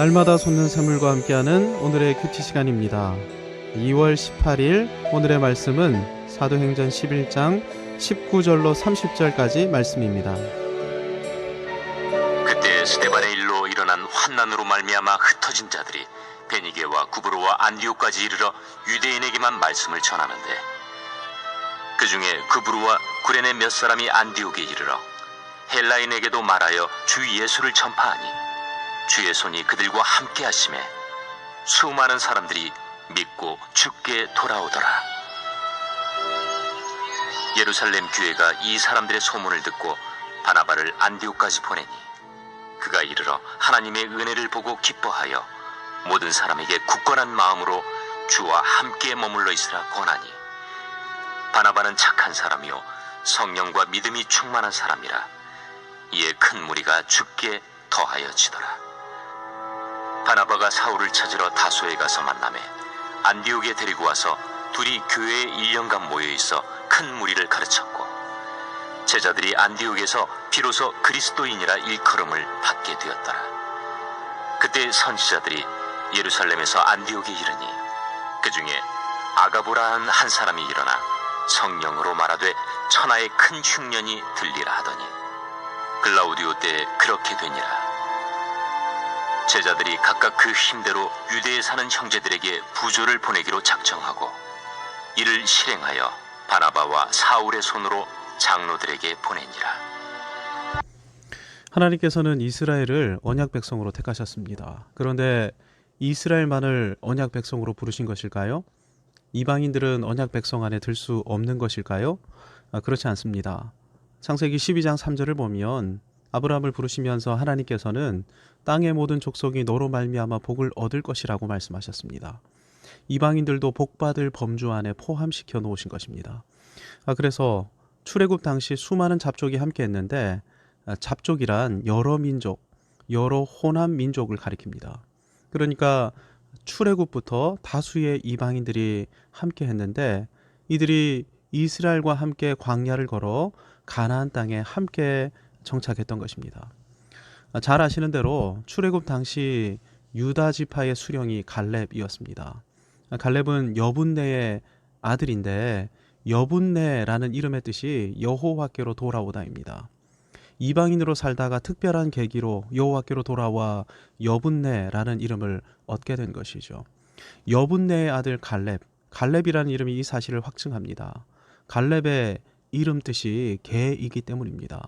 날마다 솟는 샘물과 함께하는 오늘의 큐티 시간입니다. 2월 18일 오늘의 말씀은 사도행전 11장 19절로 30절까지 말씀입니다. 그때 스데반의 일로 일어난 환난으로 말미암아 흩어진 자들이 베니게와 구브로와 안디옥까지 이르러 유대인에게만 말씀을 전하는데, 그 중에 구브로와 구레네 몇 사람이 안디옥에 이르러 헬라인에게도 말하여 주 예수를 전파하니 주의 손이 그들과 함께 하심에 수많은 사람들이 믿고 주께 돌아오더라. 예루살렘 교회가 이 사람들의 소문을 듣고 바나바를 안디옥까지 보내니 그가 이르러 하나님의 은혜를 보고 기뻐하여 모든 사람에게 굳건한 마음으로 주와 함께 머물러 있으라 권하니, 바나바는 착한 사람이요 성령과 믿음이 충만한 사람이라. 이에 큰 무리가 주께 더하여지더라. 바나바가 사울을 찾으러 다소에 가서 만나매 안디옥에 데리고 와서 둘이 교회에 1년간 모여있어 큰 무리를 가르쳤고, 제자들이 안디옥에서 비로소 그리스도인이라 일컬음을 받게 되었더라. 그때 선지자들이 예루살렘에서 안디옥에 이르니 그 중에 아가보라 한 사람이 일어나 성령으로 말하되 천하의 큰 흉년이 들리라 하더니 글라우디오 때에 그렇게 되니라. 제자들이 각각 그 힘대로 유대에 사는 형제들에게 부조를 보내기로 작정하고 이를 실행하여 바나바와 사울의 손으로 장로들에게 보내니라. 하나님께서는 이스라엘을 언약 백성으로 택하셨습니다. 그런데 이스라엘만을 언약 백성으로 부르신 것일까요? 이방인들은 언약 백성 안에 들 수 없는 것일까요? 그렇지 않습니다. 창세기 12장 3절을 보면 아브라함을 부르시면서 하나님께서는 땅의 모든 족속이 너로 말미암아 복을 얻을 것이라고 말씀하셨습니다. 이방인들도 복받을 범주 안에 포함시켜 놓으신 것입니다. 그래서 출애굽 당시 수많은 잡족이 함께 했는데, 잡족이란 여러 민족, 여러 혼합 민족을 가리킵니다. 그러니까 출애굽부터 다수의 이방인들이 함께 했는데, 이들이 이스라엘과 함께 광야를 걸어 가나안 땅에 함께 정착했던 것입니다. 잘 아시는 대로 출애굽 당시 유다 지파의 수령이 갈렙이었습니다. 갈렙은 여분네의 아들인데, 여분네라는 이름의 뜻이 여호와께로 돌아오다입니다. 이방인으로 살다가 특별한 계기로 여호와께로 돌아와 여분네라는 이름을 얻게 된 것이죠. 여분네의 아들 갈렙, 갈렙이라는 이름이 이 사실을 확증합니다. 갈렙의 이름 뜻이 개이기 때문입니다.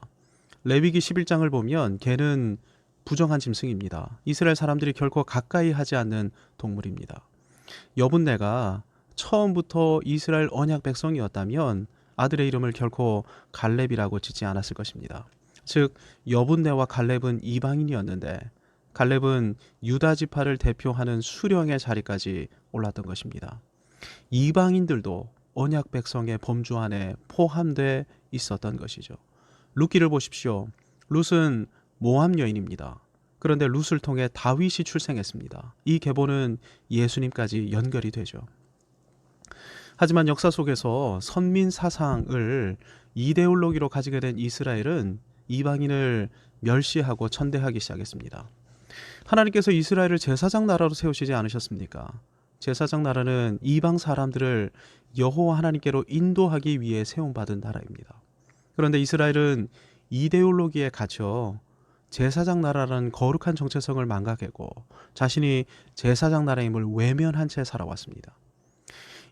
레위기 11장을 보면 개는 부정한 짐승입니다. 이스라엘 사람들이 결코 가까이 하지 않는 동물입니다. 여분네가 처음부터 이스라엘 언약 백성이었다면 아들의 이름을 결코 갈렙이라고 짓지 않았을 것입니다. 즉, 여분네와 갈렙은 이방인이었는데 갈렙은 유다 지파를 대표하는 수령의 자리까지 올랐던 것입니다. 이방인들도 언약 백성의 범주 안에 포함돼 있었던 것이죠. 룻기를 보십시오. 룻은 모압 여인입니다. 그런데 룻을 통해 다윗이 출생했습니다. 이 계보는 예수님까지 연결이 되죠. 하지만 역사 속에서 선민 사상을 이데올로기로 가지게 된 이스라엘은 이방인을 멸시하고 천대하기 시작했습니다. 하나님께서 이스라엘을 제사장 나라로 세우시지 않으셨습니까? 제사장 나라는 이방 사람들을 여호와 하나님께로 인도하기 위해 세움받은 나라입니다. 그런데 이스라엘은 이데올로기에 갇혀 제사장 나라라는 거룩한 정체성을 망각하고 자신이 제사장 나라임을 외면한 채 살아왔습니다.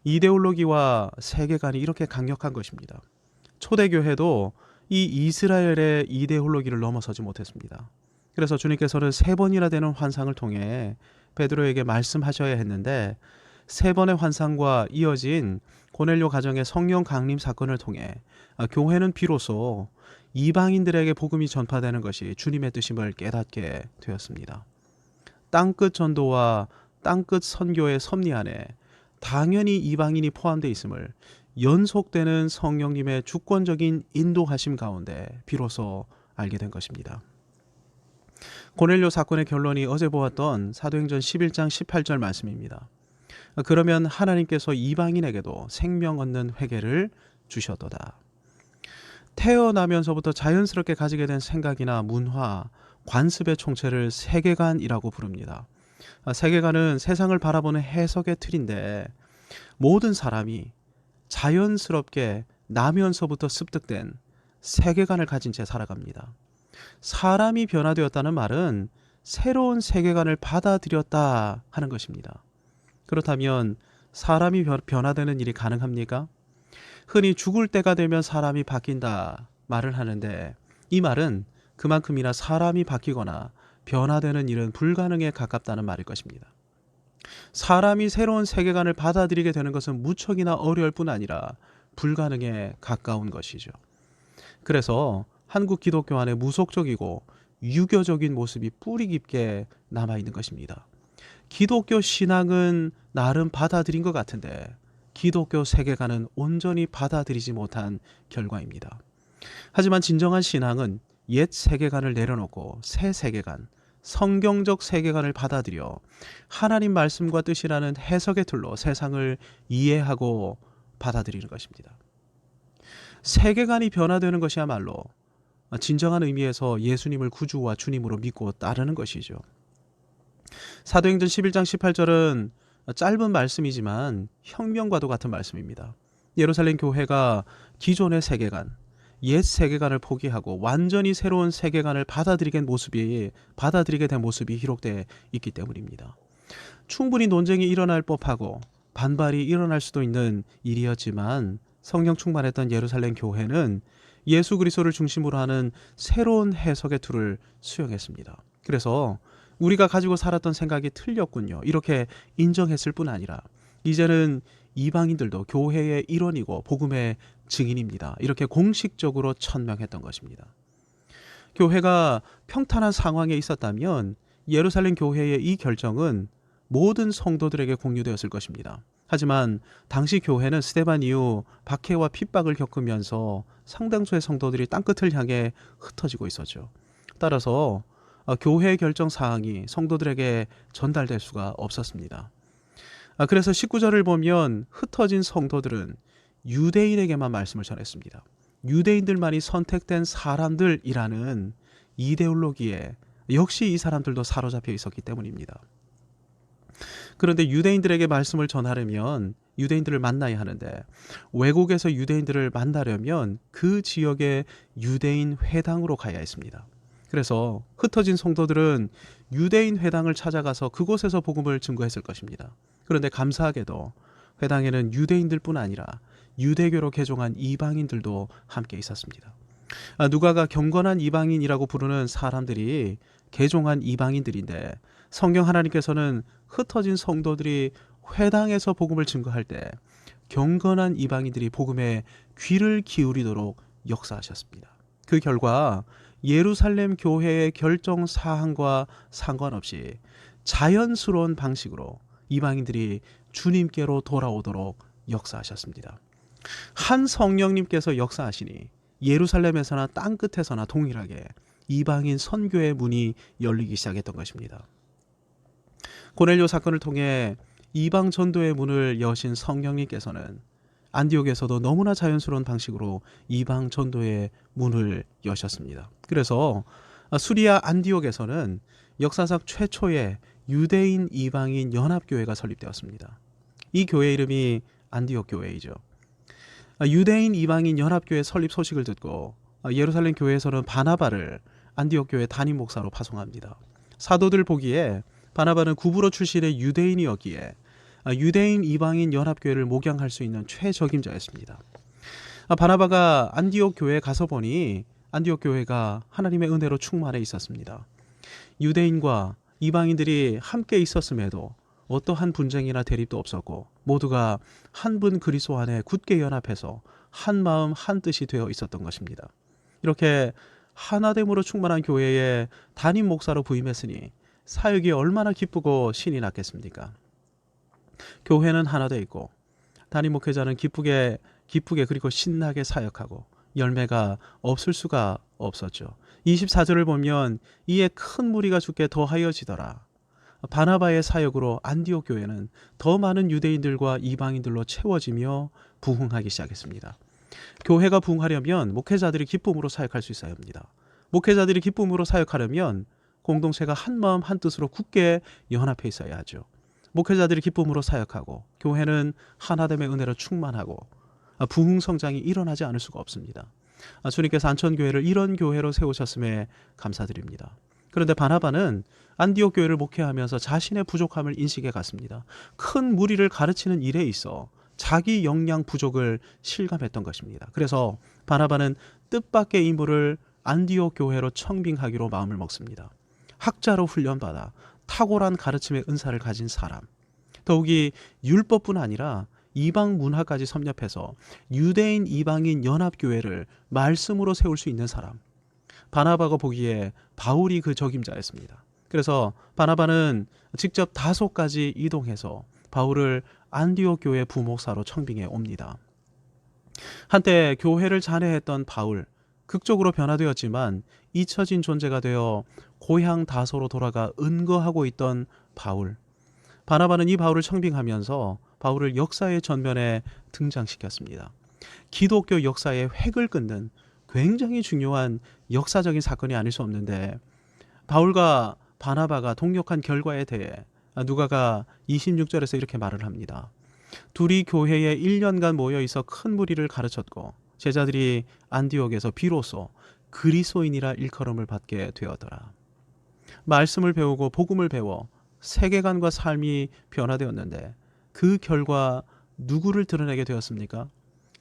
이데올로기와 세계관이 이렇게 강력한 것입니다. 초대교회도 이 이스라엘의 이데올로기를 넘어서지 못했습니다. 그래서 주님께서는 3번이나 되는 환상을 통해 베드로에게 말씀하셔야 했는데, 3번의 환상과 이어진 고넬료 가정의 성령 강림 사건을 통해 교회는 비로소 이방인들에게 복음이 전파되는 것이 주님의 뜻임을 깨닫게 되었습니다. 땅끝 전도와 땅끝 선교의 섭리 안에 당연히 이방인이 포함되어 있음을 연속되는 성령님의 주권적인 인도하심 가운데 비로소 알게 된 것입니다. 고넬료 사건의 결론이 어제 보았던 사도행전 11장 18절 말씀입니다. 그러면 하나님께서 이방인에게도 생명 얻는 회개를 주셨도다. 태어나면서부터 자연스럽게 가지게 된 생각이나 문화, 관습의 총체를 세계관이라고 부릅니다. 세계관은 세상을 바라보는 해석의 틀인데 모든 사람이 자연스럽게 나면서부터 습득된 세계관을 가진 채 살아갑니다. 사람이 변화되었다는 말은 새로운 세계관을 받아들였다 하는 것입니다. 그렇다면 사람이 변화되는 일이 가능합니까? 흔히 죽을 때가 되면 사람이 바뀐다 말을 하는데 이 말은 그만큼이나 사람이 바뀌거나 변화되는 일은 불가능에 가깝다는 말일 것입니다. 사람이 새로운 세계관을 받아들이게 되는 것은 무척이나 어려울 뿐 아니라 불가능에 가까운 것이죠. 그래서 한국 기독교 안에 무속적이고 유교적인 모습이 뿌리 깊게 남아있는 것입니다. 기독교 신앙은 나름 받아들인 것 같은데 기독교 세계관은 온전히 받아들이지 못한 결과입니다. 하지만 진정한 신앙은 옛 세계관을 내려놓고 새 세계관, 성경적 세계관을 받아들여 하나님 말씀과 뜻이라는 해석의 틀로 세상을 이해하고 받아들이는 것입니다. 세계관이 변화되는 것이야말로 진정한 의미에서 예수님을 구주와 주님으로 믿고 따르는 것이죠. 사도행전 11장 18절은 짧은 말씀이지만 혁명과도 같은 말씀입니다. 예루살렘 교회가 기존의 세계관, 옛 세계관을 포기하고 완전히 새로운 세계관을 받아들이게 된 모습이 기록되어 있기 때문입니다. 충분히 논쟁이 일어날 법하고 반발이 일어날 수도 있는 일이었지만 성령 충만했던 예루살렘 교회는 예수 그리스도를 중심으로 하는 새로운 해석의 틀을 수용했습니다. 그래서 우리가 가지고 살았던 생각이 틀렸군요. 이렇게 인정했을 뿐 아니라 이제는 이방인들도 교회의 일원이고 복음의 증인입니다. 이렇게 공식적으로 천명했던 것입니다. 교회가 평탄한 상황에 있었다면 예루살렘 교회의 이 결정은 모든 성도들에게 공유되었을 것입니다. 하지만 당시 교회는 스데반 이후 박해와 핍박을 겪으면서 상당수의 성도들이 땅끝을 향해 흩어지고 있었죠. 따라서 교회의 결정 사항이 성도들에게 전달될 수가 없었습니다. 그래서 19절을 보면 흩어진 성도들은 유대인에게만 말씀을 전했습니다. 유대인들만이 선택된 사람들이라는 이데올로기에 역시 이 사람들도 사로잡혀 있었기 때문입니다. 그런데 유대인들에게 말씀을 전하려면 유대인들을 만나야 하는데 외국에서 유대인들을 만나려면 그 지역의 유대인 회당으로 가야 했습니다. 그래서 흩어진 성도들은 유대인 회당을 찾아가서 그곳에서 복음을 증거했을 것입니다. 그런데 감사하게도 회당에는 유대인들뿐 아니라 유대교로 개종한 이방인들도 함께 있었습니다. 누가가 경건한 이방인이라고 부르는 사람들이 개종한 이방인들인데 성경 하나님께서는 흩어진 성도들이 회당에서 복음을 증거할 때 경건한 이방인들이 복음에 귀를 기울이도록 역사하셨습니다. 그 결과 예루살렘 교회의 결정 사항과 상관없이 자연스러운 방식으로 이방인들이 주님께로 돌아오도록 역사하셨습니다. 한 성령님께서 역사하시니 예루살렘에서나 땅끝에서나 동일하게 이방인 선교의 문이 열리기 시작했던 것입니다. 고넬료 사건을 통해 이방 전도의 문을 여신 성령님께서는 안디옥에서도 너무나 자연스러운 방식으로 이방 전도의 문을 여셨습니다. 그래서 수리아 안디옥에서는 역사상 최초의 유대인 이방인 연합교회가 설립되었습니다. 이 교회 이름이 안디옥 교회이죠. 유대인 이방인 연합교회 설립 소식을 듣고 예루살렘 교회에서는 바나바를 안디옥 교회 담임 목사로 파송합니다. 사도들 보기에 바나바는 구브로 출신의 유대인이었기에 유대인 이방인 연합교회를 목양할 수 있는 최적임자였습니다. 바나바가 안디옥 교회에 가서 보니 안디옥 교회가 하나님의 은혜로 충만해 있었습니다. 유대인과 이방인들이 함께 있었음에도 어떠한 분쟁이나 대립도 없었고 모두가 한 분 그리스도 안에 굳게 연합해서 한 마음 한 뜻이 되어 있었던 것입니다. 이렇게 하나됨으로 충만한 교회에 담임 목사로 부임했으니 사역이 얼마나 기쁘고 신이 났겠습니까? 교회는 하나 돼 있고 담임 목회자는 기쁘게 그리고 신나게 사역하고 열매가 없을 수가 없었죠. 24절을 보면 이에 큰 무리가 죽게 더하여지더라. 바나바의 사역으로 안디옥 교회는 더 많은 유대인들과 이방인들로 채워지며 부흥하기 시작했습니다. 교회가 부흥하려면 목회자들이 기쁨으로 사역할 수 있어야 합니다. 목회자들이 기쁨으로 사역하려면 공동체가 한마음 한뜻으로 굳게 연합해 있어야 하죠. 목회자들이 기쁨으로 사역하고 교회는 하나됨의 은혜로 충만하고 부흥성장이 일어나지 않을 수가 없습니다. 주님께서 안천교회를 이런 교회로 세우셨음에 감사드립니다. 그런데 바나바는 안디옥 교회를 목회하면서 자신의 부족함을 인식해 갔습니다. 큰 무리를 가르치는 일에 있어 자기 역량 부족을 실감했던 것입니다. 그래서 바나바는 뜻밖의 인물을 안디옥 교회로 청빙하기로 마음을 먹습니다. 학자로 훈련받아 탁월한 가르침의 은사를 가진 사람, 더욱이 율법뿐 아니라 이방 문화까지 섭렵해서 유대인 이방인 연합교회를 말씀으로 세울 수 있는 사람, 바나바가 보기에 바울이 그 적임자였습니다. 그래서 바나바는 직접 다소까지 이동해서 바울을 안디옥 교회 부목사로 청빙해 옵니다. 한때 교회를 잔해했던 바울, 극적으로 변화되었지만 잊혀진 존재가 되어 고향 다소로 돌아가 은거하고 있던 바울. 바나바는 이 바울을 청빙하면서 바울을 역사의 전면에 등장시켰습니다. 기독교 역사의 획을 끊는 굉장히 중요한 역사적인 사건이 아닐 수 없는데, 바울과 바나바가 동역한 결과에 대해 누가가 26절에서 이렇게 말을 합니다. 둘이 교회에 1년간 모여 있어 큰 무리를 가르쳤고 제자들이 안디옥에서 비로소 그리스도인이라 일컬음을 받게 되었더라. 말씀을 배우고 복음을 배워 세계관과 삶이 변화되었는데 그 결과 누구를 드러내게 되었습니까?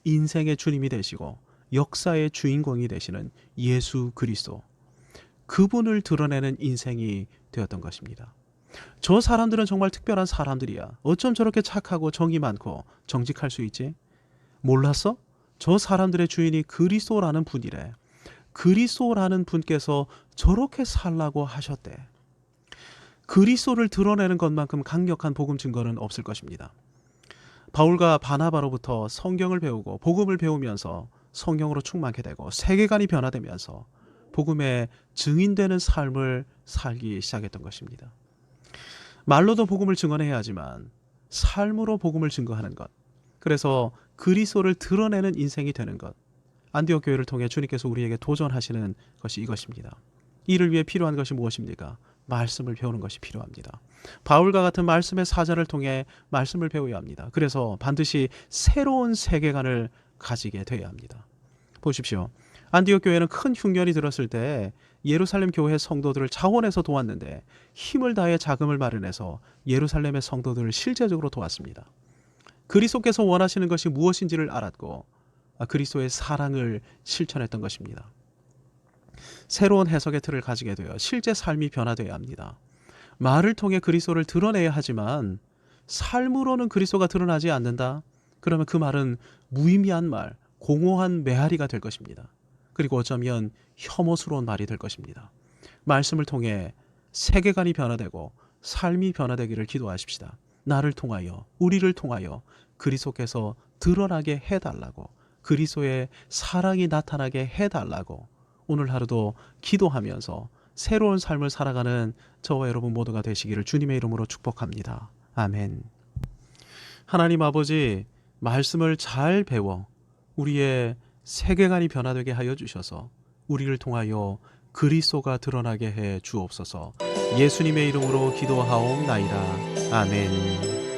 인생의 주님이 되시고 역사의 주인공이 되시는 예수 그리스도, 그분을 드러내는 인생이 되었던 것입니다. 저 사람들은 정말 특별한 사람들이야. 어쩜 저렇게 착하고 정이 많고 정직할 수 있지? 몰랐어? 저 사람들의 주인이 그리스도라는 분이래. 그리스도라는 분께서 저렇게 살라고 하셨대. 그리스도를 드러내는 것만큼 강력한 복음 증거는 없을 것입니다. 바울과 바나바로부터 성경을 배우고 복음을 배우면서 성경으로 충만케 되고 세계관이 변화되면서 복음의 증인되는 삶을 살기 시작했던 것입니다. 말로도 복음을 증언해야 하지만 삶으로 복음을 증거하는 것, 그래서 그리스도를 드러내는 인생이 되는 것, 안디옥 교회를 통해 주님께서 우리에게 도전하시는 것이 이것입니다. 이를 위해 필요한 것이 무엇입니까? 말씀을 배우는 것이 필요합니다. 바울과 같은 말씀의 사자를 통해 말씀을 배워야 합니다. 그래서 반드시 새로운 세계관을 가지게 되어야 합니다. 보십시오. 안디옥 교회는 큰 흉년이 들었을 때 예루살렘 교회 성도들을 자원해서 도왔는데 힘을 다해 자금을 마련해서 예루살렘의 성도들을 실제적으로 도왔습니다. 그리스도께서 원하시는 것이 무엇인지를 알았고 그리스도의 사랑을 실천했던 것입니다. 새로운 해석의 틀을 가지게 되어 실제 삶이 변화되어야 합니다. 말을 통해 그리스도를 드러내야 하지만 삶으로는 그리스도가 드러나지 않는다? 그러면 그 말은 무의미한 말, 공허한 메아리가 될 것입니다. 그리고 어쩌면 혐오스러운 말이 될 것입니다. 말씀을 통해 세계관이 변화되고 삶이 변화되기를 기도하십시다. 나를 통하여, 우리를 통하여 그리스도께서 드러나게 해달라고, 그리스도의 사랑이 나타나게 해달라고 오늘 하루도 기도하면서 새로운 삶을 살아가는 저와 여러분 모두가 되시기를 주님의 이름으로 축복합니다. 아멘. 하나님 아버지, 말씀을 잘 배워 우리의 세계관이 변화되게 하여 주셔서 우리를 통하여 그리스도가 드러나게 해 주옵소서. 예수님의 이름으로 기도하옵나이다. 아멘.